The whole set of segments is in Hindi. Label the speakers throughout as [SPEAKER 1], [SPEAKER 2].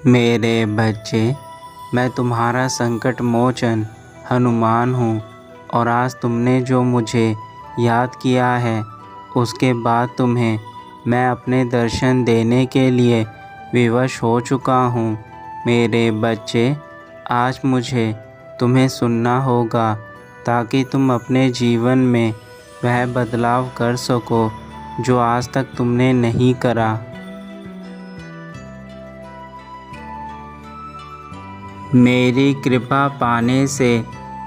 [SPEAKER 1] मेरे बच्चे, मैं तुम्हारा संकट मोचन हनुमान हूँ और आज तुमने जो मुझे याद किया है उसके बाद तुम्हें मैं अपने दर्शन देने के लिए विवश हो चुका हूँ। मेरे बच्चे, आज मुझे तुम्हें सुनना होगा ताकि तुम अपने जीवन में वह बदलाव कर सको जो आज तक तुमने नहीं करा। मेरी कृपा पाने से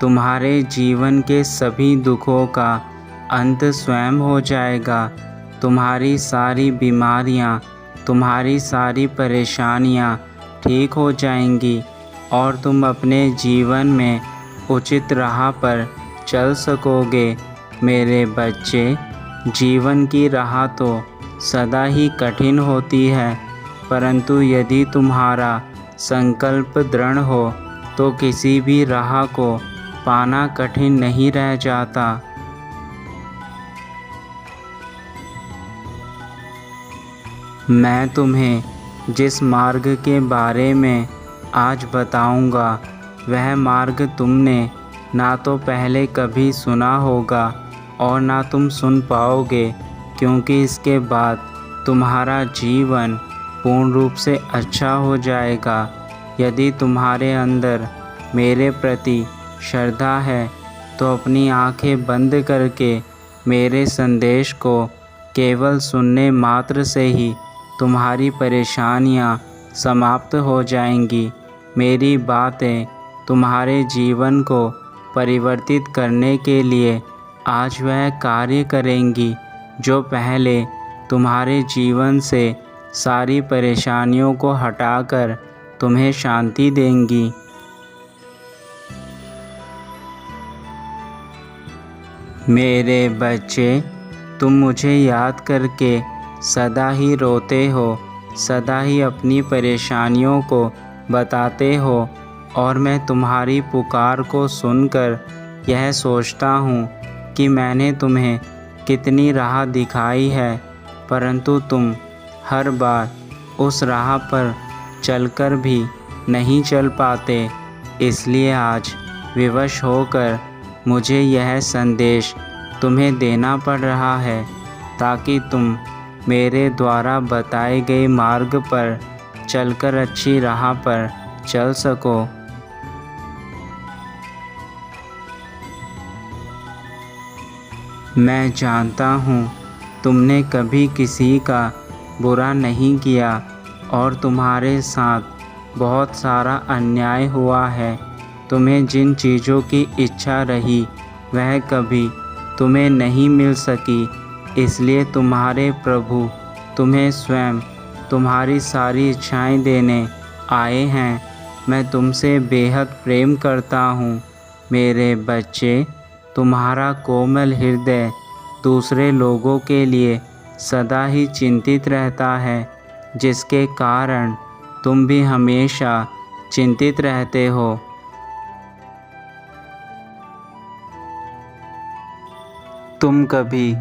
[SPEAKER 1] तुम्हारे जीवन के सभी दुखों का अंत स्वयं हो जाएगा। तुम्हारी सारी बीमारियां, तुम्हारी सारी परेशानियां ठीक हो जाएंगी और तुम अपने जीवन में उचित राह पर चल सकोगे। मेरे बच्चे, जीवन की राह तो सदा ही कठिन होती है, परंतु यदि तुम्हारा संकल्प दृढ़ हो तो किसी भी राह को पाना कठिन नहीं रह जाता। मैं तुम्हें जिस मार्ग के बारे में आज बताऊंगा, वह मार्ग तुमने ना तो पहले कभी सुना होगा और ना तुम सुन पाओगे, क्योंकि इसके बाद तुम्हारा जीवन पूर्ण रूप से अच्छा हो जाएगा। यदि तुम्हारे अंदर मेरे प्रति श्रद्धा है तो अपनी आंखें बंद करके मेरे संदेश को केवल सुनने मात्र से ही तुम्हारी परेशानियां समाप्त हो जाएंगी। मेरी बातें तुम्हारे जीवन को परिवर्तित करने के लिए आज वह कार्य करेंगी जो पहले तुम्हारे जीवन से सारी परेशानियों को हटाकर तुम्हें शांति देंगी। मेरे बच्चे, तुम मुझे याद करके सदा ही रोते हो, सदा ही अपनी परेशानियों को बताते हो और मैं तुम्हारी पुकार को सुनकर यह सोचता हूँ कि मैंने तुम्हें कितनी राह दिखाई है, परंतु तुम हर बार उस राह पर चलकर भी नहीं चल पाते। इसलिए आज विवश होकर मुझे यह संदेश तुम्हें देना पड़ रहा है ताकि तुम मेरे द्वारा बताए गए मार्ग पर चलकर अच्छी राह पर चल सको। मैं जानता हूँ तुमने कभी किसी का बुरा नहीं किया और तुम्हारे साथ बहुत सारा अन्याय हुआ है। तुम्हें जिन चीज़ों की इच्छा रही वह कभी तुम्हें नहीं मिल सकी, इसलिए तुम्हारे प्रभु तुम्हें स्वयं तुम्हारी सारी इच्छाएं देने आए हैं। मैं तुमसे बेहद प्रेम करता हूँ। मेरे बच्चे, तुम्हारा कोमल हृदय दूसरे लोगों के लिए सदा ही चिंतित रहता है, जिसके कारण तुम भी हमेशा चिंतित रहते हो। तुम कभी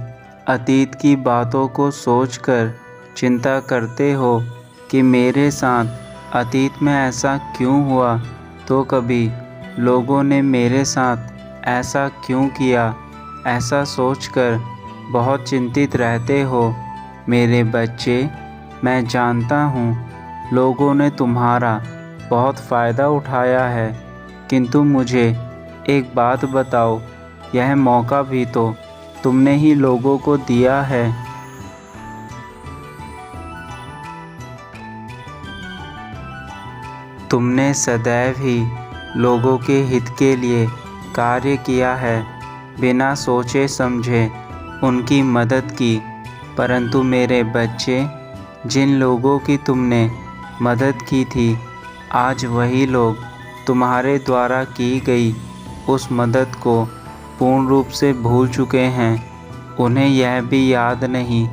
[SPEAKER 1] अतीत की बातों को सोचकर चिंता करते हो कि मेरे साथ अतीत में ऐसा क्यों हुआ, तो कभी लोगों ने मेरे साथ ऐसा क्यों किया, ऐसा सोचकर बहुत चिंतित रहते हो। मेरे बच्चे, मैं जानता हूँ लोगों ने तुम्हारा बहुत फ़ायदा उठाया है, किंतु मुझे एक बात बताओ, यह मौका भी तो तुमने ही लोगों को दिया है। तुमने सदैव ही लोगों के हित के लिए कार्य किया है, बिना सोचे समझे उनकी मदद की। परंतु मेरे बच्चे, जिन लोगों की तुमने मदद की थी, आज वही लोग तुम्हारे द्वारा की गई उस मदद को पूर्ण रूप से भूल चुके हैं। उन्हें यह भी याद नहीं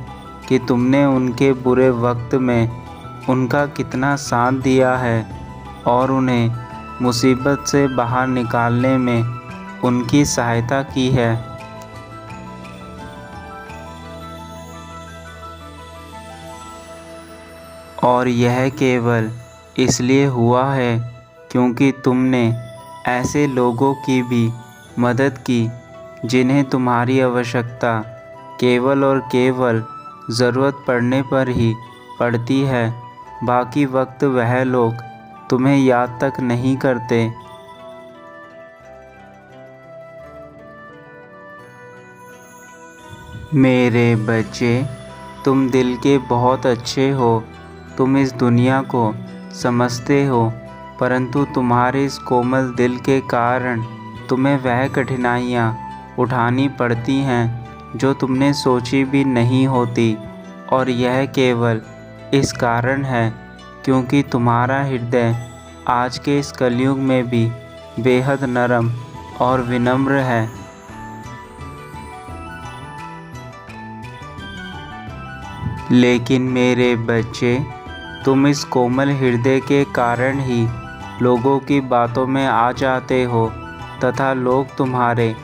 [SPEAKER 1] कि तुमने उनके बुरे वक्त में उनका कितना साथ दिया है और उन्हें मुसीबत से बाहर निकालने में उनकी सहायता की है। और यह केवल इसलिए हुआ है क्योंकि तुमने ऐसे लोगों की भी मदद की जिन्हें तुम्हारी आवश्यकता केवल और केवल ज़रूरत पड़ने पर ही पड़ती है। बाकी वक्त वह लोग तुम्हें याद तक नहीं करते। मेरे बच्चे, तुम दिल के बहुत अच्छे हो। तुम इस दुनिया को समझते हो, परंतु तुम्हारे इस कोमल दिल के कारण तुम्हें वह कठिनाइयाँ उठानी पड़ती हैं जो तुमने सोची भी नहीं होती। और यह केवल इस कारण है क्योंकि तुम्हारा हृदय आज के इस कलयुग में भी बेहद नरम और विनम्र है। लेकिन मेरे बच्चे, तुम इस कोमल हृदय के कारण ही लोगों की बातों में आ जाते हो तथा लोग तुम्हारे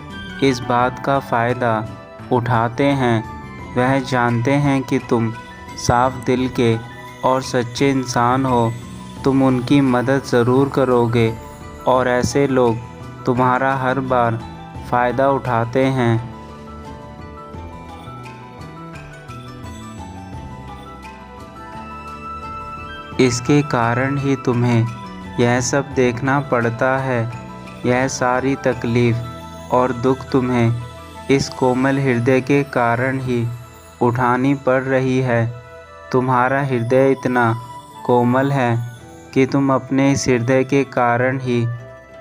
[SPEAKER 1] इस बात का फ़ायदा उठाते हैं। वह जानते हैं कि तुम साफ दिल के और सच्चे इंसान हो। तुम उनकी मदद ज़रूर करोगे और ऐसे लोग तुम्हारा हर बार फ़ायदा उठाते हैं। इसके कारण ही तुम्हें यह सब देखना पड़ता है। यह सारी तकलीफ़ और दुख तुम्हें इस कोमल हृदय के कारण ही उठानी पड़ रही है। तुम्हारा हृदय इतना कोमल है कि तुम अपने इस हृदय के कारण ही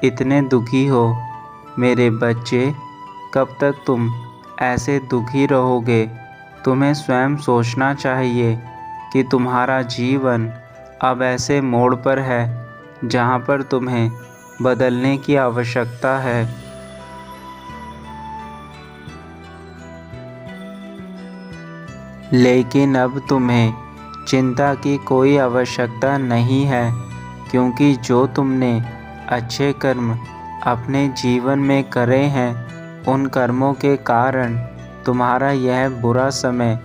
[SPEAKER 1] इतने दुखी हो। मेरे बच्चे, कब तक तुम ऐसे दुखी रहोगे? तुम्हें स्वयं सोचना चाहिए कि तुम्हारा जीवन अब ऐसे मोड़ पर है जहाँ पर तुम्हें बदलने की आवश्यकता है। लेकिन अब तुम्हें चिंता की कोई आवश्यकता नहीं है, क्योंकि जो तुमने अच्छे कर्म अपने जीवन में करे हैं, उन कर्मों के कारण तुम्हारा यह बुरा समय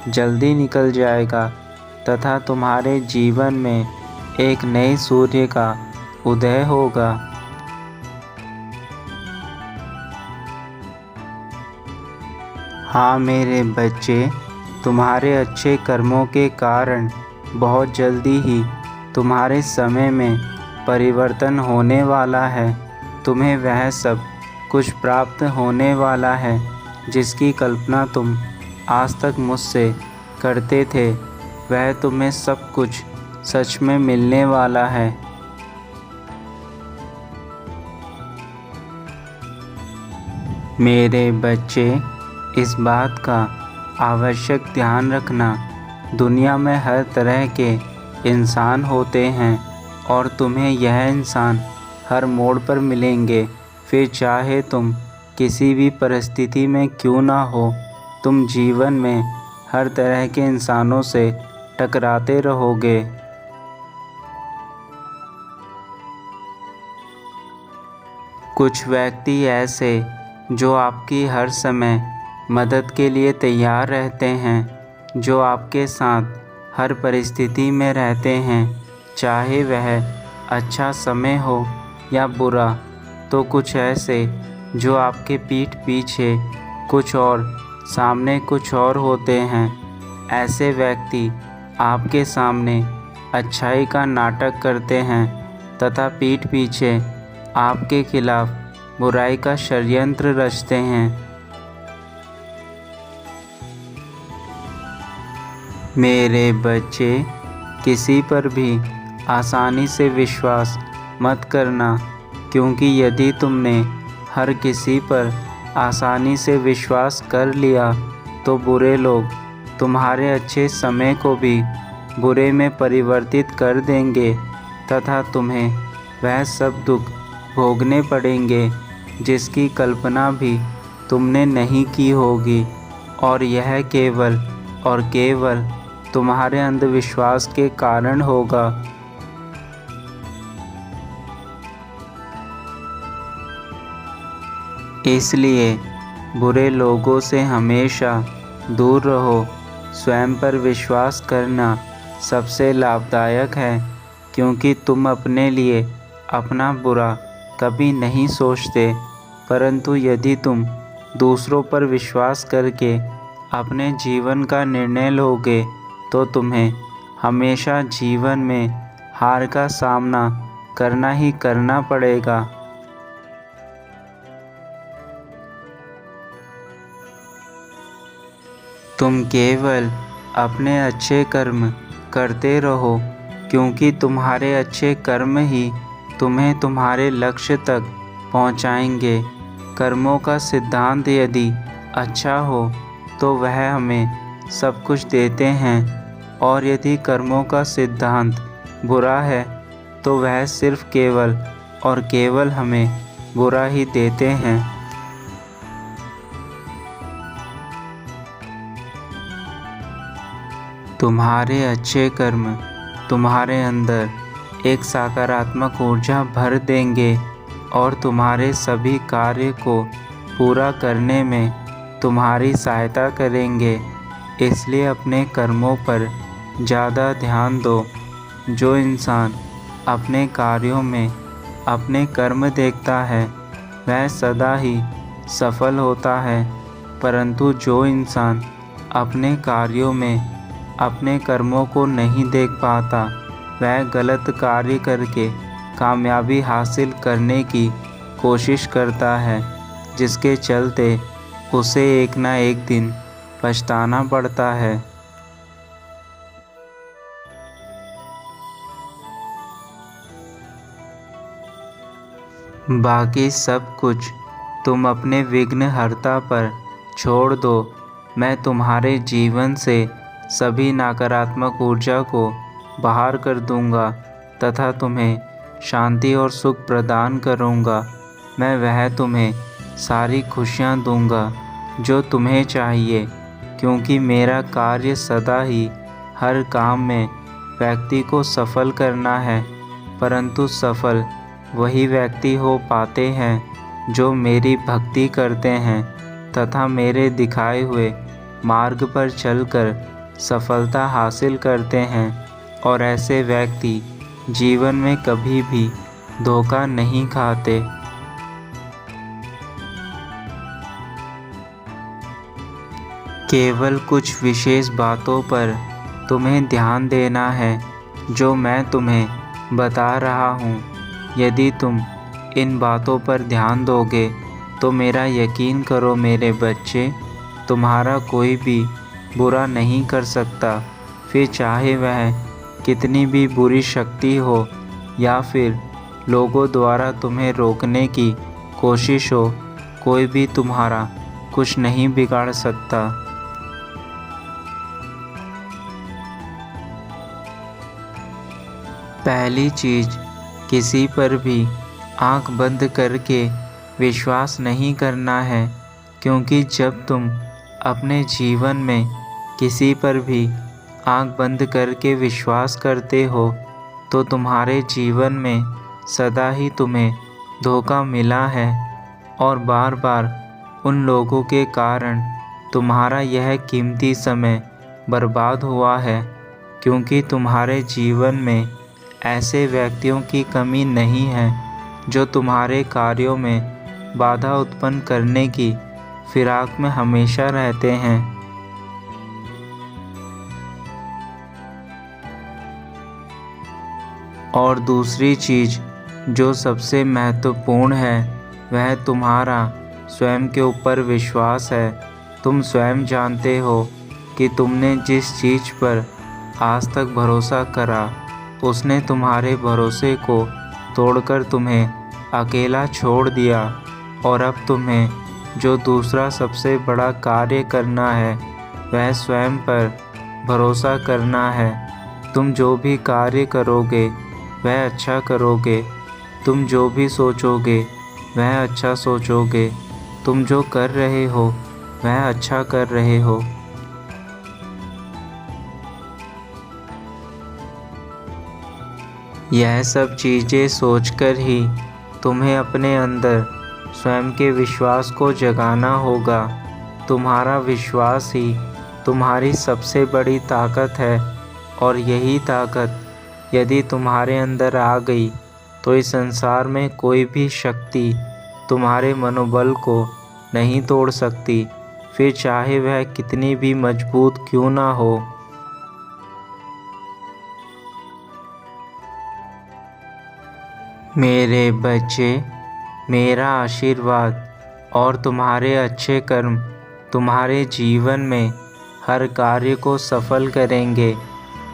[SPEAKER 1] जल्दी निकल जाएगा तथा तुम्हारे जीवन में एक नए सूर्य का उदय होगा। हाँ मेरे बच्चे, तुम्हारे अच्छे कर्मों के कारण बहुत जल्दी ही तुम्हारे समय में परिवर्तन होने वाला है। तुम्हें वह सब कुछ प्राप्त होने वाला है जिसकी कल्पना तुम आज तक मुझसे करते थे। वह तुम्हें सब कुछ सच में मिलने वाला है। मेरे बच्चे, इस बात का आवश्यक ध्यान रखना, दुनिया में हर तरह के इंसान होते हैं और तुम्हें यह इंसान हर मोड़ पर मिलेंगे। फिर चाहे तुम किसी भी परिस्थिति में क्यों ना हो, तुम जीवन में हर तरह के इंसानों से टकराते रहोगे। कुछ व्यक्ति ऐसे जो आपकी हर समय मदद के लिए तैयार रहते हैं, जो आपके साथ हर परिस्थिति में रहते हैं, चाहे वह अच्छा समय हो या बुरा। तो कुछ ऐसे जो आपके पीठ पीछे कुछ और सामने कुछ और होते हैं। ऐसे व्यक्ति आपके सामने अच्छाई का नाटक करते हैं तथा पीठ पीछे आपके खिलाफ बुराई का षड्यंत्र रचते हैं। मेरे बच्चे, किसी पर भी आसानी से विश्वास मत करना, क्योंकि यदि तुमने हर किसी पर आसानी से विश्वास कर लिया तो बुरे लोग तुम्हारे अच्छे समय को भी बुरे में परिवर्तित कर देंगे तथा तुम्हें वह सब दुख भोगने पड़ेंगे जिसकी कल्पना भी तुमने नहीं की होगी। और यह केवल और केवल तुम्हारे अंधविश्वास के कारण होगा। इसलिए बुरे लोगों से हमेशा दूर रहो। स्वयं पर विश्वास करना सबसे लाभदायक है। क्योंकि तुम अपने लिए अपना बुरा कभी नहीं सोचते, परंतु यदि तुम दूसरों पर विश्वास करके अपने जीवन का निर्णय लोगे तो तुम्हें हमेशा जीवन में हार का सामना करना ही करना पड़ेगा। तुम केवल अपने अच्छे कर्म करते रहो, क्योंकि तुम्हारे अच्छे कर्म ही तुम्हें तुम्हारे लक्ष्य तक पहुंचाएंगे। कर्मों का सिद्धांत यदि अच्छा हो तो वह हमें सब कुछ देते हैं, और यदि कर्मों का सिद्धांत बुरा है तो वह सिर्फ केवल और केवल हमें बुरा ही देते हैं। तुम्हारे अच्छे कर्म तुम्हारे अंदर एक सकारात्मक ऊर्जा भर देंगे और तुम्हारे सभी कार्य को पूरा करने में तुम्हारी सहायता करेंगे। इसलिए अपने कर्मों पर ज़्यादा ध्यान दो। जो इंसान अपने कार्यों में अपने कर्म देखता है वह सदा ही सफल होता है, परंतु जो इंसान अपने कार्यों में अपने कर्मों को नहीं देख पाता वह गलत कार्य करके कामयाबी हासिल करने की कोशिश करता है, जिसके चलते उसे एक ना एक दिन पछताना पड़ता है। बाकी सब कुछ तुम अपने विघ्नहर्ता पर छोड़ दो। मैं तुम्हारे जीवन से सभी नकारात्मक ऊर्जा को बाहर कर दूंगा तथा तुम्हें शांति और सुख प्रदान करूंगा। मैं वह तुम्हें सारी खुशियां दूंगा जो तुम्हें चाहिए, क्योंकि मेरा कार्य सदा ही हर काम में व्यक्ति को सफल करना है, परंतु सफल वही व्यक्ति हो पाते हैं जो मेरी भक्ति करते हैं तथा मेरे दिखाए हुए मार्ग पर चलकर सफलता हासिल करते हैं, और ऐसे व्यक्ति जीवन में कभी भी धोखा नहीं खाते। केवल कुछ विशेष बातों पर तुम्हें ध्यान देना है जो मैं तुम्हें बता रहा हूँ। यदि तुम इन बातों पर ध्यान दोगे तो मेरा यकीन करो मेरे बच्चे, तुम्हारा कोई भी बुरा नहीं कर सकता, फिर चाहे वह कितनी भी बुरी शक्ति हो या फिर लोगों द्वारा तुम्हें रोकने की कोशिश हो, कोई भी तुम्हारा कुछ नहीं बिगाड़ सकता। पहली चीज़, किसी पर भी आंख बंद करके विश्वास नहीं करना है, क्योंकि जब तुम अपने जीवन में किसी पर भी आंख बंद करके विश्वास करते हो तो तुम्हारे जीवन में सदा ही तुम्हें धोखा मिला है, और बार बार उन लोगों के कारण तुम्हारा यह कीमती समय बर्बाद हुआ है, क्योंकि तुम्हारे जीवन में ऐसे व्यक्तियों की कमी नहीं है जो तुम्हारे कार्यों में बाधा उत्पन्न करने की फिराक में हमेशा रहते हैं। और दूसरी चीज़ जो सबसे महत्वपूर्ण है वह तुम्हारा स्वयं के ऊपर विश्वास है। तुम स्वयं जानते हो कि तुमने जिस चीज़ पर आज तक भरोसा करा उसने तुम्हारे भरोसे को तोड़कर तुम्हें अकेला छोड़ दिया, और अब तुम्हें जो दूसरा सबसे बड़ा कार्य करना है वह स्वयं पर भरोसा करना है। तुम जो भी कार्य करोगे वह अच्छा करोगे, तुम जो भी सोचोगे वह अच्छा सोचोगे, तुम जो कर रहे हो वह अच्छा कर रहे हो। यह सब चीज़ें सोचकर ही तुम्हें अपने अंदर स्वयं के विश्वास को जगाना होगा। तुम्हारा विश्वास ही तुम्हारी सबसे बड़ी ताकत है, और यही ताकत यदि तुम्हारे अंदर आ गई तो इस संसार में कोई भी शक्ति तुम्हारे मनोबल को नहीं तोड़ सकती, फिर चाहे वह कितनी भी मजबूत क्यों ना हो। मेरे बच्चे, मेरा आशीर्वाद और तुम्हारे अच्छे कर्म तुम्हारे जीवन में हर कार्य को सफल करेंगे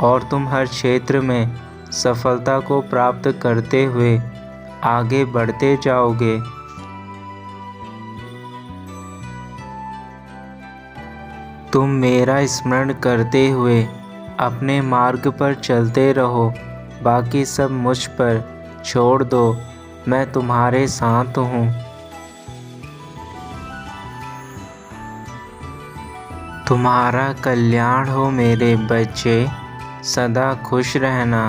[SPEAKER 1] और तुम हर क्षेत्र में सफलता को प्राप्त करते हुए आगे बढ़ते जाओगे। तुम मेरा स्मरण करते हुए अपने मार्ग पर चलते रहो, बाकी सब मुझ पर छोड़ दो, मैं तुम्हारे साथ हूँ। तुम्हारा कल्याण हो मेरे बच्चे, सदा खुश रहना।